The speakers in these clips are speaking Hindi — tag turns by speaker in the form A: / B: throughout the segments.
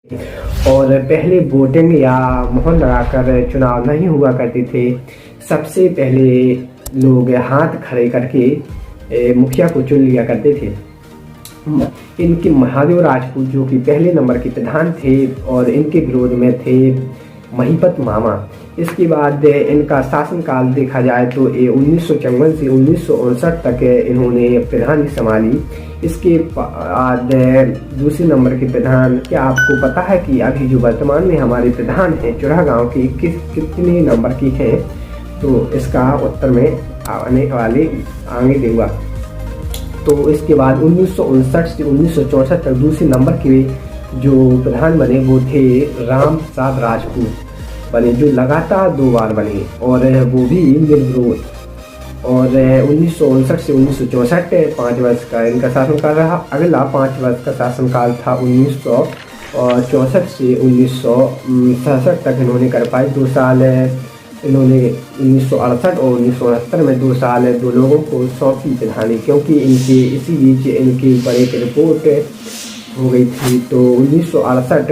A: और पहले वोटिंग या मोहर लगाकर चुनाव नहीं हुआ करते थे। सबसे पहले लोग हाथ खड़े करके मुखिया को चुन लिया करते थे। इनके महादेव राजपूत जो कि पहले नंबर के प्रधान थे और इनके विरोध में थे महिपत मामा। इसके बाद इनका शासनकाल देखा जाए तो ये 1954 से 1959 तक इन्होंने प्रधानी संभाली। इसके बाद दूसरे नंबर के प्रधान, क्या आपको पता है कि अभी जो वर्तमान में हमारे प्रधान हैं चुराह गांव के कितने नंबर की हैं? तो इसका उत्तर में आने वाले आगे दूंगा। तो इसके बाद 1959 से 1964 तक दूसरे नंबर के जो प्रधान बने वो थे राम प्रसाद राजपूत बने, जो लगातार 2 बार बने और वो भी निर्विरोध। और 1959 से 1964 5 वर्ष का इनका शासनकाल रहा। अगला 5 वर्ष का शासनकाल था 1964 से 1967 तक इन्होंने कर पाए। 2 साल इन्होंने 1968 और 1969 में 2 साल 2 लोगों को सौंपी प्रधानी, क्योंकि इनके इसी बीच इनके ऊपर एक रिपोर्ट हो गई थी। तो 1967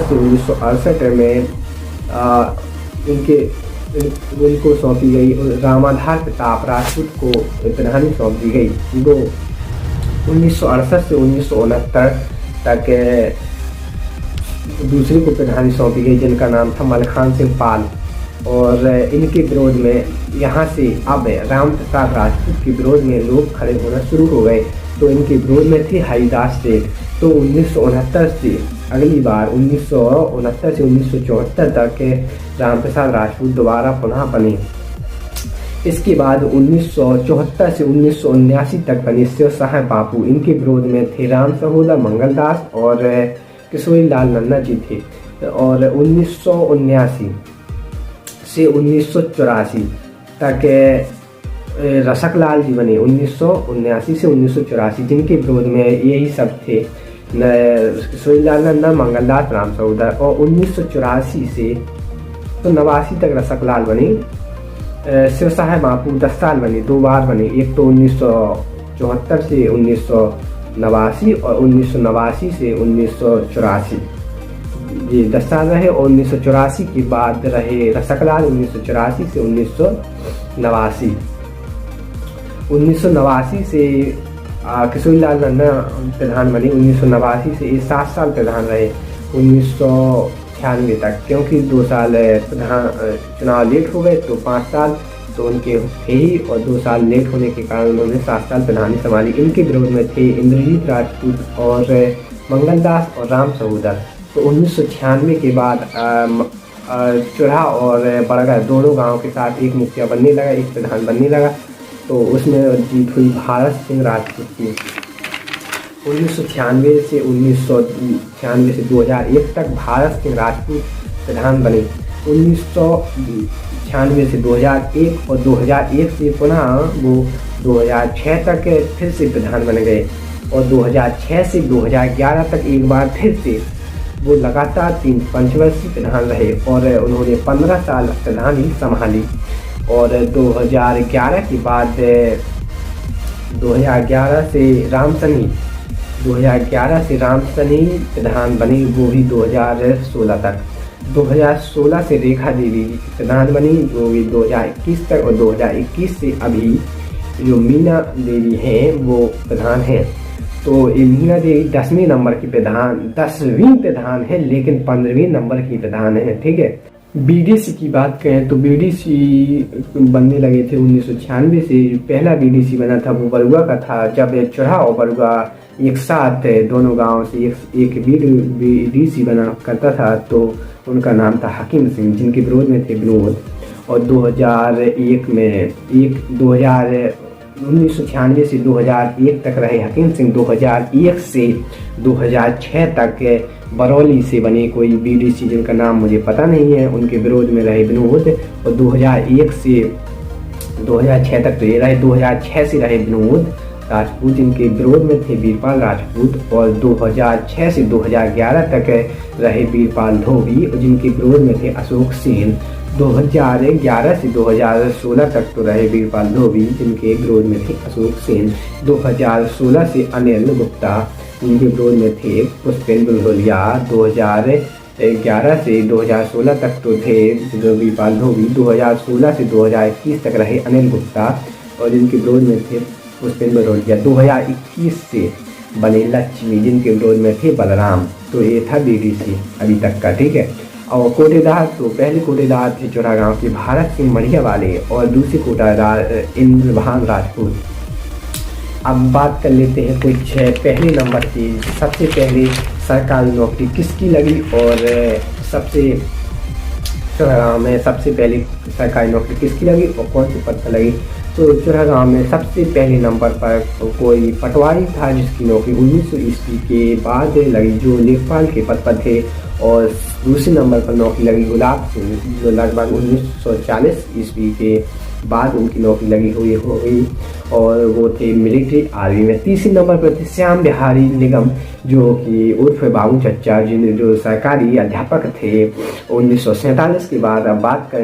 A: से 1968 में इनको सौंपी गई। रामाधार प्रताप राजपूत को प्रधानी सौंप दी गई। वो 1968 से 1969 तक दूसरे को प्रधानी सौंपी गई, जिनका नाम था मलखान सिंह पाल। और इनके विरोध में यहाँ से अब राम प्रसाद राजपूत के विरोध में लोग खड़े होना शुरू हो गए। तो इनके विरोध में थे हरिदास सेठ। तो 1969 से अगली बार 1969 से 1974 तक राम प्रसाद राजपूत दोबारा पुनः बने। इसके बाद 1974 से 1979 तक बने शिव सहाय बापू। इनके विरोध में थे राम सहोदर मंगलदास और किशोरी लाल नन्ना जी थे। और 1979 से 1984 तक रसकलाल जी बने। 1979 से 1984 जिनके विरोध में यही सब थे, किशोरी लाल नन्ना, मंगलदास, राम सहोदर। और 1984 से तो 89 तक रसकलाल बने। शिव सहाय बापू 10 साल बने, 2 बार बने। एक तो 1974 से 1989 और 1989 से 1984, ये 10 साल रहे। और 1984 के बाद रहे रसकलाल 1984 से 1989। 1989 से किशोरी लाल नन्ना प्रधान बने। 1989 से ये 7 साल प्रधान रहे 1996 तक, क्योंकि 2 साल प्रधान चुनाव लेट हो गए तो 5 साल तो उनके थे ही, और 2 साल लेट होने के कारण उन्होंने 7 साल प्रधानी संभाली। इनके विरोध में थे इंद्रजीत राजपूत और मंगलदास और राम सहोदर। तो 1996 के बाद चुराह और बड़गढ़ दोनों गांव के साथ एक मुखिया बनने लगा, एक प्रधान बनने लगा। तो उसमें जीत हुई भारत सिंह राजपूत की। 1996 से 2001 तक भारत सिंह राजपूत प्रधान बने। 1996 से 2001 और 2001 से पुनः वो 2006 तक फिर से प्रधान बन गए। और 2006 से 2011 तक एक बार फिर से वो लगातार 3 पंचवर्षीय प्रधान रहे और उन्होंने 15 साल प्रधानी संभाली। और 2011 के बाद 2011 से राम सनी प्रधान बनी, वो भी 2016 तक। 2016 से रेखा देवी प्रधान बनी, वो भी 2021 तक। और 2021 से अभी जो मीना देवी हैं वो प्रधान हैं। तो मीना देवी 10वें नंबर की प्रधान, 10वीं प्रधान है, लेकिन 15वें नंबर की प्रधान है। ठीक है। बीडीसी की बात करें तो बीडीसी बनने लगे थे 1996 से। पहला बीडीसी बना था वो बरुआ का था, जब चुराह और बरुआ एक साथ दोनों गांव से एक बीडीसी बना करता था। तो उनका नाम था हकीम सिंह, जिनके विरोध में थे विनोद। और 1996 से 2001 तक रहे हकीम सिंह। 2001 से 2006 तक बरौली से बने कोई बीडीसी, जिनका नाम मुझे पता नहीं है, उनके विरोध में रहे विनोद। और 2001 से 2006 तक तो ये रहे। 2006 से रहे विनोद राजपूत, जिनके विरोध में थे वीरपाल राजपूत। और 2006 से 2011 तक रहे वीरपाल धोबी, जिनके विरोध में थे अशोक सेन। 2011 से 2016 तक तो रहे वीरपाल धोबी, जिनके विरोध में थे अशोक सेन। 2016 से अनिल गुप्ता जिनके विरोध में थे पुष्पेंद्र धोलिया 2011 से 2016 तक तो थे धोबीपाल धोबी, 2016 से 2021 तक रहे अनिल गुप्ता, और जिनके विरोध में थे पुष्पेंद्र धोलिया। 2021 से बने लक्ष्मी, जिनके विरोध में थे बलराम। तो ये था बीडीसी अभी तक का, ठीक है। और कोटेदार, तो पहले कोटेदार थे चौरा गाँव के भारत सिंह मढ़िया वाले, और दूसरे कोटेदार इंद्रभान राजपूत। अब बात कर लेते हैं कुछ पहले नंबर की। सबसे पहले सरकारी नौकरी किसकी लगी, और सबसे चौरा गाँव में सबसे पहले सरकारी नौकरी किसकी लगी और कौन से पद पर लगी। तो चौरा गाँव में सबसे पहले नंबर पर कोई पटवारी था, जिसकी नौकरी 1900 ईस्वी के बाद लगी, जो लेखपाल के पद पर थे। और दूसरे नंबर पर नौकरी लगी गुलाब सिंह, जो लगभग 1940 ईस्वी के बाद उनकी नौकरी लगी हुई और वो थे मिलिट्री आर्मी में। तीसरे नंबर पर थे श्याम बिहारी निगम, जो कि उर्फ बाबू चच्चा, जो सरकारी अध्यापक थे 1947 के बाद। अब बात करें